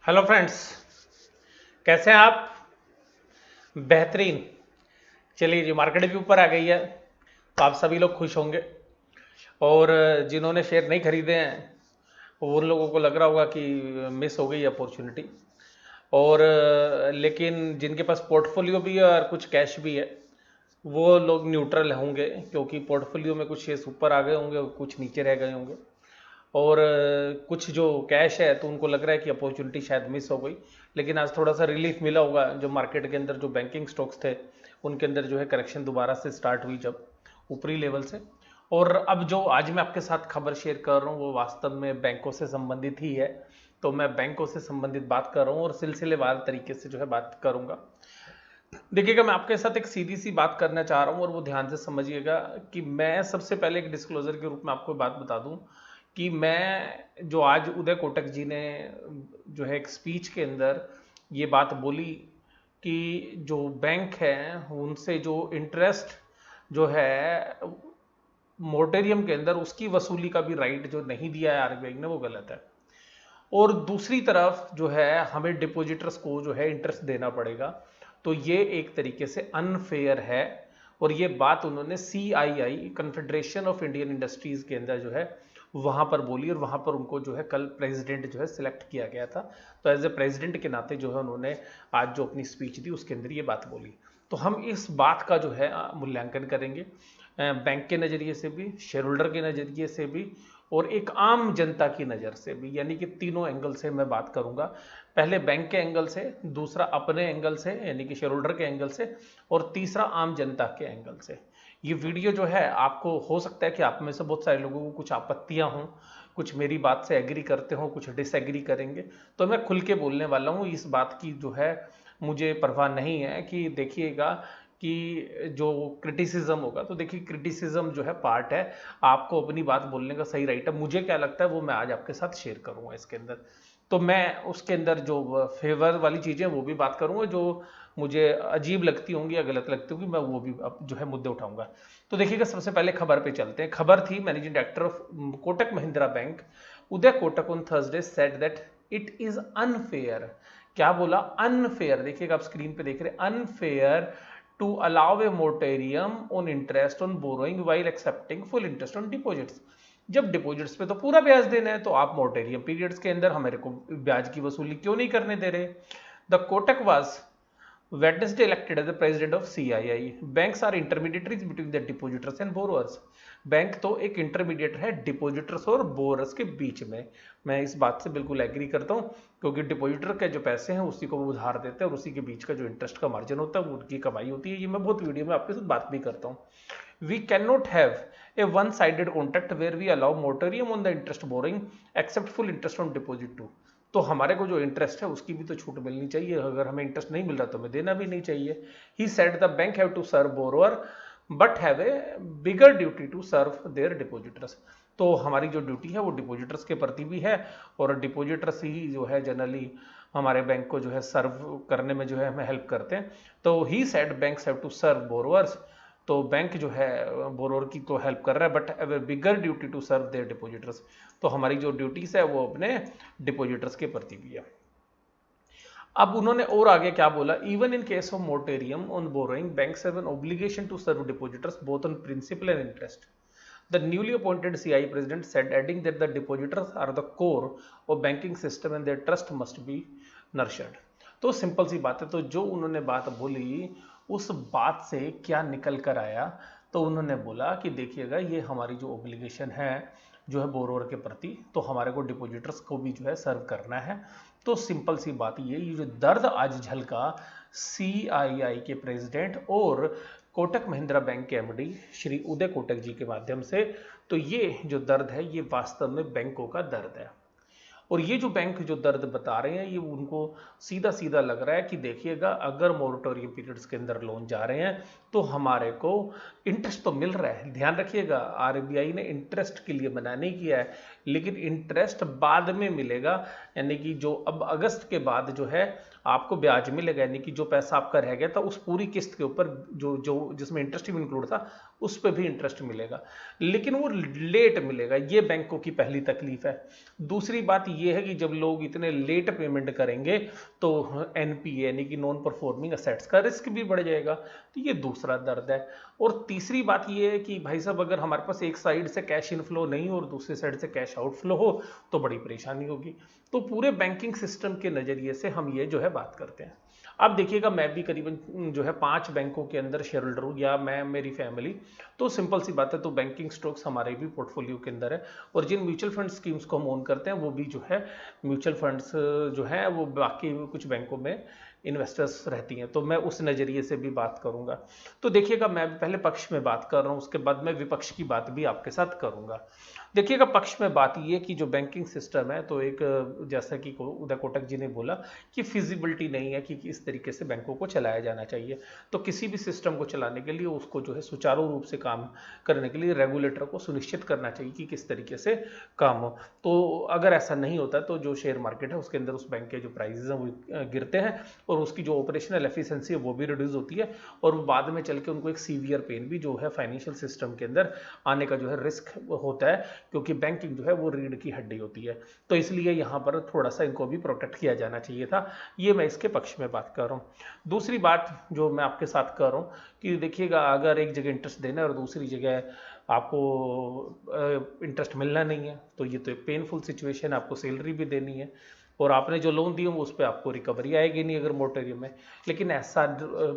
Hello friends, कैसे हैं आप? बेहतरीन। चलिए जी, मार्केट भी ऊपर आ गई है तो आप सभी लोग खुश होंगे। और जिन्होंने शेयर नहीं खरीदे हैं उन लोगों को लग रहा होगा कि मिस हो गई अपॉर्चुनिटी। और लेकिन जिनके पास पोर्टफोलियो भी है और कुछ कैश भी है वो लोग न्यूट्रल होंगे, क्योंकि पोर्टफोलियो में कुछ शेयर्स ऊपर आ गए होंगे और कुछ नीचे रह गए होंगे। और कुछ जो कैश है तो उनको लग रहा है कि अपॉर्चुनिटी शायद मिस हो गई। लेकिन आज थोड़ा सा रिलीफ मिला होगा, जो मार्केट के अंदर जो बैंकिंग स्टॉक्स थे उनके अंदर जो है करेक्शन दोबारा से स्टार्ट हुई जब ऊपरी लेवल से। और अब जो आज मैं आपके साथ खबर शेयर कर रहा हूँ वो वास्तव में बैंकों से संबंधित ही है। तो मैं बैंकों से संबंधित बात कर रहा हूँ और सिलसिलेवार तरीके से जो है बात करूंगा। देखिएगा, मैं आपके साथ एक सीधी सी बात करना चाह रहा हूँ और वो ध्यान से समझिएगा कि मैं सबसे पहले एक डिस्क्लोजर के रूप में आपको बात बता दूं कि मैं जो आज उदय कोटक जी ने जो है एक स्पीच के अंदर ये बात बोली कि जो बैंक है उनसे जो इंटरेस्ट जो है मोरेटोरियम के अंदर उसकी वसूली का भी राइट जो नहीं दिया है आरबीआई ने, वो गलत है। और दूसरी तरफ जो है हमें डिपॉजिटर्स को जो है इंटरेस्ट देना पड़ेगा, तो ये एक तरीके से अनफेयर है। और ये बात उन्होंने CII, confederation of Indian industries के अंदर जो है वहां पर बोली। और वहां पर उनको जो है कल प्रेसिडेंट जो है सिलेक्ट किया गया था, तो एज ए प्रेसिडेंट के नाते जो है उन्होंने आज जो अपनी स्पीच दी उसके अंदर ये बात बोली। तो हम इस बात का जो है मूल्यांकन करेंगे बैंक के नज़रिए से भी, शेयर होल्डर के नज़रिए से भी, और एक आम जनता की नज़र से भी, यानी कि तीनों एंगल से मैं बात करूंगा। पहले बैंक के एंगल से, दूसरा अपने एंगल से यानी कि शेयर होल्डर के एंगल से, और तीसरा आम जनता के एंगल से। ये वीडियो जो है आपको हो सकता है कि आप में से बहुत सारे लोगों को कुछ आपत्तियां हों, कुछ मेरी बात से एग्री करते हो, कुछ डिसएग्री करेंगे। तो मैं खुल के बोलने वाला हूँ, इस बात की जो है मुझे परवाह नहीं है कि देखिएगा कि जो क्रिटिसिज्म होगा, तो देखिए क्रिटिसिज्म जो है पार्ट है, आपको अपनी बात बोलने का सही राइट है। मुझे क्या लगता है वो मैं आज आपके साथ शेयर करूंगा इसके अंदर। तो मैं उसके अंदर जो फेवर वाली चीज़ें वो भी बात करूंगा, जो मुझे अजीब लगती होंगी या गलत लगती होंगी मैं वो भी अब जो है मुद्दे उठाऊंगा। तो देखिएगा, सबसे पहले खबर पे चलते हैं। खबर थी managing director of Kotak Mahindra bank Uday Kotak on Thursday said that it is unfair. क्या बोला? अनफेयर। देखिएगा, आप स्क्रीन पे देख रहे हैं, unfair to allow a moratorium on interest on borrowing while accepting full interest on deposits। जब डिपॉजिट्स पे तो पूरा ब्याज देना है तो आप मोरेटोरियम पीरियड्स के अंदर हमारे को ब्याज की वसूली क्यों नहीं करने दे रहे? The Kotak was Wednesday elected as the president of CII। Banks are intermediaries between the depositors and borrowers। Bank तो एक इंटरमीडिएट है डिपॉजिटर्स और बोरर्स के बीच में। मैं इस बात से बिल्कुल एग्री करता हूं, क्योंकि डिपॉजिटर के जो पैसे हैं उसी को वो उधार देते हैं और उसी के बीच का जो इंटरेस्ट का मार्जिन होता है वो उनकी कमाई होती है। ये मैं बहुत वीडियो में आपके साथ बात भी करता हूं। We can not have a one sided contract where we allow moratorium on the interest borrowing accept full interest on deposit too. तो हमारे को जो इंटरेस्ट है उसकी भी तो छूट मिलनी चाहिए, अगर हमें इंटरेस्ट नहीं मिल रहा तो हमें देना भी नहीं चाहिए। He said the bank have to serve borrower but have a bigger duty to serve their depositors. तो हमारी जो ड्यूटी है वो डिपॉजिटर्स के प्रति भी है, और डिपॉजिटर्स ही जो है जनरली हमारे बैंक को जो है सर्व करने में जो है हमें हेल्प करते हैं। तो he said banks have to serve borrowers. तो बैंक जो है बोरोअर की तो हेल्प कर रहा है, but have a bigger duty to serve their depositors. तो हमारी जो ड्यूटीज है वो अपने डिपॉजिटर्स के प्रति भी है। अब उन्होंने और आगे क्या बोला? Even in case of moratorium on borrowing banks have an obligation to serve depositors both on principal and interest. The newly appointed CII president said, adding that the depositors are the core of banking system and their trust must be nurtured। तो simple सी बात है, तो जो उन्होंने बात बोली उस बात से क्या निकल कर आया? तो उन्होंने बोला कि देखिएगा, ये हमारी जो ओब्लिगेशन है जो है बोरोवर के प्रति, तो हमारे को डिपॉजिटर्स को भी जो है सर्व करना है। तो सिंपल सी बात ये जो दर्द आज झलका CII के प्रेसिडेंट और कोटक महिंद्रा बैंक के MD श्री उदय कोटक जी के माध्यम से, तो ये जो दर्द है ये वास्तव में बैंकों का दर्द है। और ये जो बैंक जो दर्द बता रहे हैं ये उनको सीधा सीधा लग रहा है कि देखिएगा, अगर मोरेटोरियम पीरियड्स के अंदर लोन जा रहे हैं तो हमारे को इंटरेस्ट तो मिल रहा है। ध्यान रखिएगा, आरबीआई ने इंटरेस्ट के लिए मना नहीं किया है, लेकिन इंटरेस्ट बाद में मिलेगा, यानी कि जो अब अगस्त के बाद जो है आपको ब्याज मिलेगा, यानी कि जो पैसा आपका रह गया था उस पूरी किस्त के ऊपर जो जो जिसमें इंटरेस्ट भी इंक्लूड था उस पर भी इंटरेस्ट मिलेगा, लेकिन वो लेट मिलेगा। ये बैंकों की पहली तकलीफ है। दूसरी बात ये है कि जब लोग इतने लेट पेमेंट करेंगे तो एनपीए यानी कि नॉन परफॉर्मिंग असेट्स का रिस्क भी बढ़ जाएगा, तो ये दूसरा दर्द है। और तीसरी बात ये है कि भाई साहब, अगर हमारे पास एक साइड से कैश इनफ्लो नहीं हो और दूसरी साइड से कैश आउटफ्लो हो तो बड़ी परेशानी होगी। तो पूरे बैंकिंग सिस्टम के नजरिए से हम ये जो है बात करते हैं। अब देखिएगा, मैं भी करीबन जो है 5 बैंकों के अंदर शेयर होल्डर हूँ, या मैं मेरी फैमिली, तो सिंपल सी बात है, तो बैंकिंग स्टॉक्स हमारे भी पोर्टफोलियो के अंदर है। और जिन म्यूचुअल फंड स्कीम्स को हम ओन करते हैं वो भी जो है म्यूचुअल फंड्स जो है वो बाकी कुछ बैंकों में इन्वेस्टर्स रहती हैं, तो मैं उस नज़रिए से भी बात करूंगा। तो देखिएगा, मैं पहले पक्ष में बात कर रहा हूं, उसके बाद मैं विपक्ष की बात भी आपके साथ करूंगा। देखिएगा, पक्ष में बात ये कि जो बैंकिंग सिस्टम है, तो एक जैसा कि उदय कोटक जी ने बोला कि फिजिबिलिटी नहीं है कि इस तरीके से बैंकों को चलाया जाना चाहिए। तो किसी भी सिस्टम को चलाने के लिए उसको जो है सुचारू रूप से काम करने के लिए रेगुलेटर को सुनिश्चित करना चाहिए कि किस तरीके से काम हो। तो अगर ऐसा नहीं होता तो जो शेयर मार्केट है उसके अंदर उस बैंक के जो प्राइजेस हैं वो गिरते हैं और उसकी जो ऑपरेशनल एफिशिएंसी है वो भी रिड्यूस होती है, और बाद में चल के उनको एक सीवियर पेन भी जो है फाइनेंशियल सिस्टम के अंदर आने का जो है रिस्क होता है, क्योंकि बैंकिंग जो है वो रीढ़ की हड्डी होती है। तो इसलिए यहाँ पर थोड़ा सा इनको भी प्रोटेक्ट किया जाना चाहिए था। ये मैं इसके पक्ष में बात कर रहा हूँ। दूसरी बात जो मैं आपके साथ कर रहा हूँ कि देखिएगा, अगर एक जगह इंटरेस्ट देना है और दूसरी जगह आपको इंटरेस्ट मिलना नहीं है, तो ये तो एक पेनफुल सिचुएशन है। आपको सैलरी भी देनी है और आपने जो लोन दिए उस पर आपको रिकवरी आएगी नहीं अगर मोरेटोरियम में। लेकिन ऐसा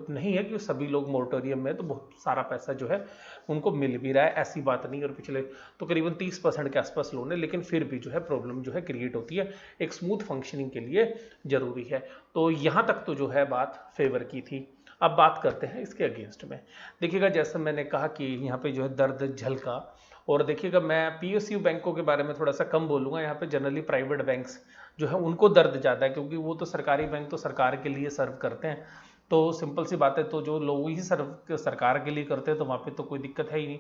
नहीं है कि सभी लोग मोरेटोरियम में तो बहुत सारा पैसा जो है उनको मिल भी रहा है, ऐसी बात नहीं। और पिछले तो करीबन 30% के आसपास लोन है, लेकिन फिर भी जो है प्रॉब्लम जो है क्रिएट होती है, एक स्मूथ फंक्शनिंग के लिए जरूरी है। तो यहाँ तक तो जो है बात फेवर की थी। अब बात करते हैं इसके अगेंस्ट में। देखिएगा, जैसे मैंने कहा कि यहाँ पे जो है दर्द झलका, और देखिएगा मैं पीएसयू बैंकों के बारे में थोड़ा सा कम बोलूँगा। यहाँ पे जनरली प्राइवेट बैंक्स जो है उनको दर्द ज़्यादा है, क्योंकि वो तो सरकारी बैंक तो सरकार के लिए सर्व करते हैं। तो सिंपल सी बात है, तो जो लोग ही सर्व सरकार के लिए करते हैं तो वहाँ पे तो कोई दिक्कत है ही नहीं।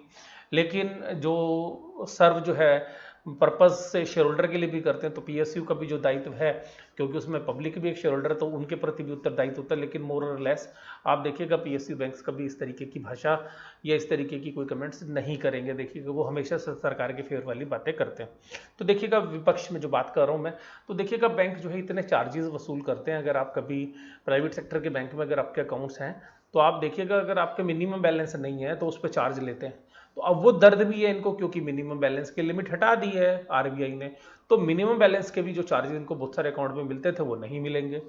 लेकिन जो सर्व जो है पर्पज से शेयर होल्डर के लिए भी करते हैं, तो पीएसयू का भी जो दायित्व है, क्योंकि उसमें पब्लिक भी एक शेयर होल्डर है तो उनके प्रति भी उत्तरदायित्व होता है। लेकिन मोर और लेस आप देखिएगा पीएसयू बैंक्स कभी इस तरीके की भाषा या इस तरीके की कोई कमेंट्स नहीं करेंगे। देखिएगा, वो हमेशा सरकार के फेवर वाली बातें करते हैं। तो देखिएगा, विपक्ष में जो बात कर रहा हूँ मैं, तो देखिएगा बैंक जो है इतने चार्जेस वसूल करते हैं। अगर आप कभी प्राइवेट सेक्टर के बैंक में अगर आपके अकाउंट्स हैं तो आप देखिएगा, अगर आपके मिनिमम बैलेंस नहीं है तो उस पर चार्ज लेते हैं। तो अब वो दर्द भी है इनको, क्योंकि मिनिमम बैलेंस की लिमिट हटा दी है आरबीआई ने, तो मिनिमम बैलेंस के भी जो चार्जेस इनको बहुत सारे अकाउंट में मिलते थे वो नहीं मिलेंगे।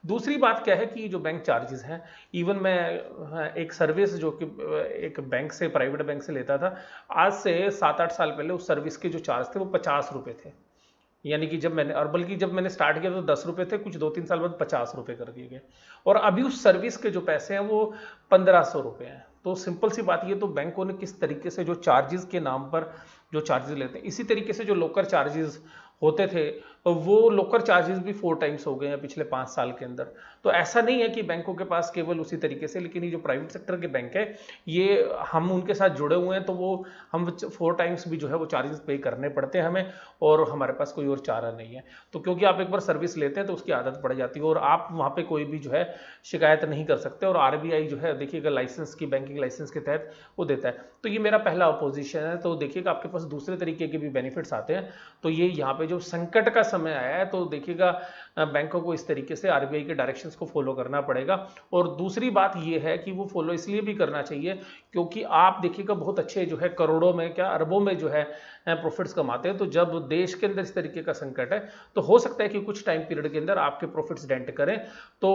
दूसरी बात क्या है कि जो बैंक चार्जेस हैं, इवन मैं एक सर्विस जो कि एक बैंक से प्राइवेट बैंक से लेता था, आज से 7-8 साल पहले उस सर्विस के जो चार्ज थे वो 50 रुपये थे। यानी कि जब मैंने, और बल्कि जब मैंने स्टार्ट किया तो 10 रुपये थे, कुछ 2-3 साल बाद 50 रुपये कर दिए गए, और अभी उस सर्विस के जो पैसे हैं वो 1500 रुपये हैं। तो सिंपल सी बात ये, तो बैंकों ने किस तरीके से जो चार्जेस के नाम पर जो चार्जेस लेते हैं, इसी तरीके से जो लोकर चार्जेस होते थे वो लोकर चार्जेस भी 4 टाइम्स हो गए हैं पिछले 5 साल के अंदर। तो ऐसा नहीं है कि बैंकों के पास केवल उसी तरीके से, लेकिन ये जो प्राइवेट सेक्टर के बैंक है ये हम उनके साथ जुड़े हुए हैं, तो वो हम 4 टाइम्स भी जो है वो चार्जेस पे करने पड़ते हैं हमें, और हमारे पास कोई और चारा नहीं है। तो क्योंकि आप एक बार सर्विस लेते हैं तो उसकी आदत पड़ जाती है और आप वहाँ पे कोई भी जो है शिकायत नहीं कर सकते। और आरबीआई जो है देखिएगा लाइसेंस की, बैंकिंग लाइसेंस के तहत वो देता है। तो ये मेरा पहला अपोजिशन है। तो देखिएगा, आपके पास दूसरे तरीके के भी बेनिफिट्स आते हैं। तो ये यहाँ पे जो संकट का समय आया है, तो देखिएगा बैंकों को इस तरीके से आरबीआई के डायरेक्शंस को फॉलो करना पड़ेगा। और दूसरी बात ये है कि वो फॉलो इसलिए भी करना चाहिए क्योंकि आप देखिएगा बहुत अच्छे जो है करोड़ों में क्या अरबों में जो है प्रॉफिट्स कमाते हैं। तो जब देश के अंदर इस तरीके का संकट है तो हो सकता है कि कुछ टाइम पीरियड के अंदर आपके प्रॉफिट्स डेंट करें। तो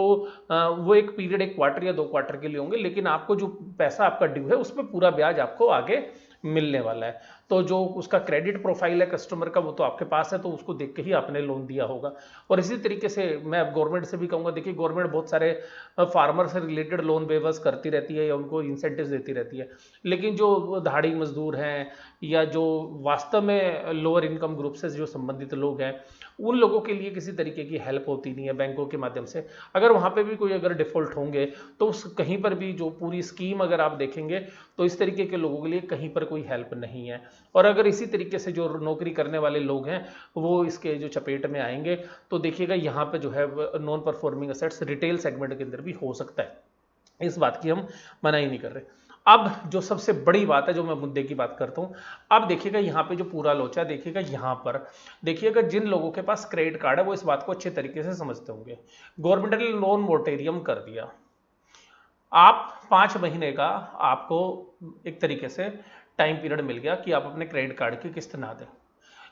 वो एक पीरियड 1 क्वार्टर या 2 क्वार्टर के लिए होंगे, लेकिन आपको जो पैसा आपका ड्यू है उस पर पूरा ब्याज आपको आगे मिलने वाला है। तो जो उसका क्रेडिट प्रोफाइल है कस्टमर का वो तो आपके पास है, तो उसको देख के ही आपने लोन दिया होगा। और इसी तरीके से मैं गवर्नमेंट से भी कहूँगा, देखिए गवर्नमेंट बहुत सारे फार्मर से रिलेटेड लोन वेवर्स करती रहती है या उनको इंसेंटिव्स देती रहती है, लेकिन जो दिहाड़ी मजदूर हैं या जो वास्तव में लोअर इनकम ग्रुप से जो संबंधित लोग हैं, उन लोगों के लिए किसी तरीके की हेल्प होती नहीं है बैंकों के माध्यम से। अगर वहाँ पे भी कोई अगर डिफॉल्ट होंगे तो उस कहीं पर भी जो पूरी स्कीम अगर आप देखेंगे तो इस तरीके के लोगों के लिए कहीं पर कोई हेल्प नहीं है। और अगर इसी तरीके से जो नौकरी करने वाले लोग हैं वो इसके जो चपेट में आएंगे तो देखिएगा यहाँ पे जो है non performing assets retail segment के अंदर भी हो सकता है, इस बात की हम मना ही नहीं कर रहे। अब जो सबसे बड़ी बात है, जो मैं मुद्दे की बात करता हूं, अब देखिएगा यहाँ पे जो पूरा लोचा देखिएगा, यहाँ पर देखिएगा जिन लोगों के पास क्रेडिट कार्ड है वो इस बात को अच्छे तरीके से समझते होंगे। गवर्नमेंट ने लोन मोरेटोरियम कर दिया, आप 5 महीने का आपको एक तरीके से टाइम पीरियड मिल गया कि आप अपने क्रेडिट कार्ड की किस्त ना दें।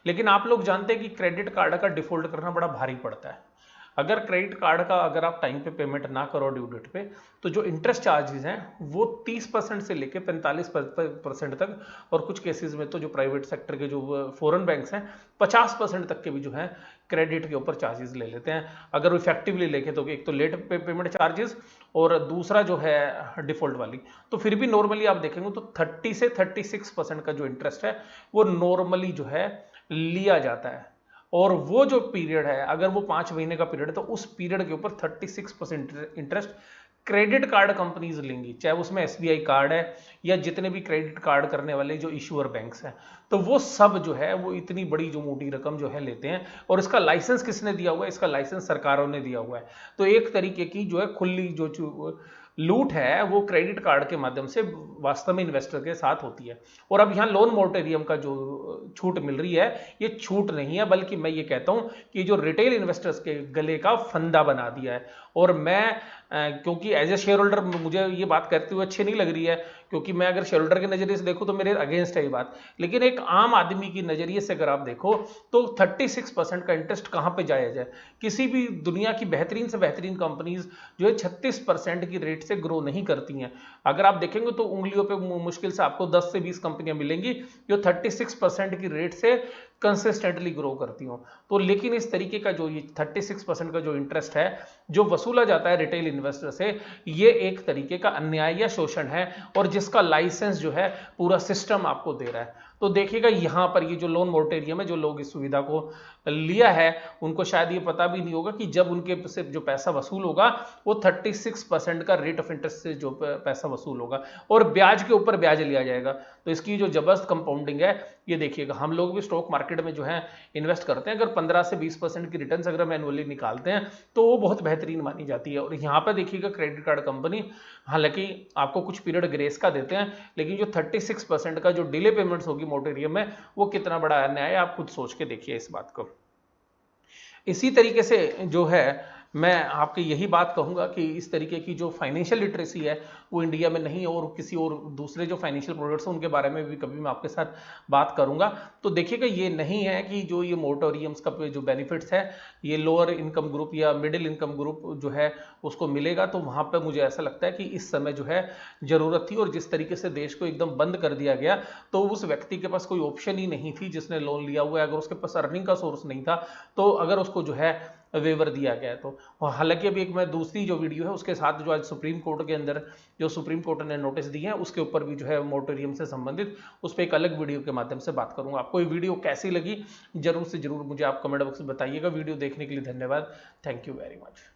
लेकिन आप लोग जानते हैं कि क्रेडिट कार्ड का डिफॉल्ट करना बड़ा भारी पड़ता है। अगर क्रेडिट कार्ड का अगर आप टाइम पे पेमेंट ना करो ड्यू डेट पे, तो जो इंटरेस्ट चार्जेस हैं वो 30% से लेकर 45% तक, और कुछ केसेस में तो जो प्राइवेट सेक्टर के जो फॉरेन बैंक्स हैं 50% तक के भी जो है क्रेडिट के ऊपर चार्जेस ले लेते हैं। अगर वो इफेक्टिवली लेके तो एक तो लेट पेमेंट चार्जेस और दूसरा जो है डिफॉल्ट वाली, तो फिर भी नॉर्मली आप देखेंगे तो 30 से 36% का जो इंटरेस्ट है वो नॉर्मली जो है लिया जाता है। और वो जो पीरियड है, अगर वो 5 महीने का पीरियड है तो उस पीरियड के ऊपर 36% इंटरेस्ट क्रेडिट कार्ड कंपनीज लेंगी, चाहे उसमें एसबीआई कार्ड है या जितने भी क्रेडिट कार्ड करने वाले जो इश्यूअर बैंक्स हैं, तो वो सब जो है वो इतनी बड़ी जो मोटी रकम जो है लेते हैं। और इसका लाइसेंस किसने दिया हुआ है? इसका लाइसेंस सरकारों ने दिया हुआ है। तो एक तरीके की जो है खुली जो लूट है वो क्रेडिट कार्ड के माध्यम से वास्तव में इन्वेस्टर के साथ होती है। और अब यहाँ लोन मोरेटोरियम का जो छूट मिल रही है, ये छूट नहीं है, बल्कि मैं ये कहता हूं कि जो रिटेल इन्वेस्टर्स के गले का फंदा बना दिया है। और मैं क्योंकि एज ए शेयर होल्डर मुझे ये बात करते हुए अच्छी नहीं लग रही है, क्योंकि मैं अगर शेयर होल्डर के नजरिए से देखूं तो मेरे अगेंस्ट है ये बात, लेकिन एक आम आदमी की नजरिए से अगर आप देखो तो 36% का इंटरेस्ट कहां पे जायज है? किसी भी दुनिया की बेहतरीन से बेहतरीन कंपनीज जो है 36% की रेट से ग्रो नहीं करती हैं। अगर आप देखेंगे तो उंगलियों पे मुश्किल से आपको 10 से 20 कंपनियां मिलेंगी जो 36% की रेट से कंसिस्टेंटली ग्रो करती हो। तो लेकिन इस तरीके का जो ये 36% का जो इंटरेस्ट है जो वसूला जाता है रिटेल इन्वेस्टर से, ये एक तरीके का अन्याय या शोषण है, और जिसका लाइसेंस जो है पूरा सिस्टम आपको दे रहा है। तो देखिएगा यहाँ पर ये जो लोन मोरेटोरियम है, जो लोग इस सुविधा को लिया है उनको शायद ये पता भी नहीं होगा कि जब उनके से जो पैसा वसूल होगा वो 36% का रेट ऑफ इंटरेस्ट से जो पैसा वसूल होगा और ब्याज के ऊपर ब्याज लिया जाएगा। तो इसकी जो जबरदस्त कंपाउंडिंग है ये देखिएगा। हम लोग भी स्टॉक मार्केट में जो है इन्वेस्ट करते हैं, अगर 15 से 20% की रिटर्न्स अगर हम एनुअली निकालते हैं तो वो बहुत बेहतरीन मानी जाती है। और यहाँ पर देखिएगा क्रेडिट कार्ड कंपनी हालांकि आपको कुछ पीरियड ग्रेस का देते हैं, लेकिन जो 36% का जो डिले पेमेंट्स होगी मोरेटोरियम में, वो कितना बड़ा अन्याय है आप खुद सोच के देखिए इस बात को। इसी तरीके से जो है मैं आपको यही बात कहूंगा कि इस तरीके की जो फाइनेंशियल लिटरेसी है वो इंडिया में नहीं है, और किसी और दूसरे जो फाइनेंशियल प्रोडक्ट्स हैं उनके बारे में भी कभी मैं आपके साथ बात करूंगा। तो देखिएगा ये नहीं है कि जो ये मोरेटोरियम्स का जो बेनिफिट्स है ये लोअर इनकम ग्रुप या मिडिल इनकम ग्रुप जो है उसको मिलेगा। तो वहां पर मुझे ऐसा लगता है कि इस समय जो है जरूरत थी, और जिस तरीके से देश को एकदम बंद कर दिया गया तो उस व्यक्ति के पास कोई ऑप्शन ही नहीं थी जिसने लोन लिया हुआ है, अगर उसके पास अर्निंग का सोर्स नहीं था तो अगर उसको जो है वेवर दिया गया। तो हालांकि अभी एक मैं दूसरी जो वीडियो है उसके साथ जो आज सुप्रीम कोर्ट के अंदर जो सुप्रीम कोर्ट ने नोटिस दिए हैं उसके ऊपर भी जो है मोरेटोरियम से संबंधित उस पर एक अलग वीडियो के माध्यम से बात करूंगा। आपको ये वीडियो कैसी लगी जरूर से जरूर मुझे आप कमेंट बॉक्स में बताइएगा। वीडियो देखने के लिए धन्यवाद। Thank you very much.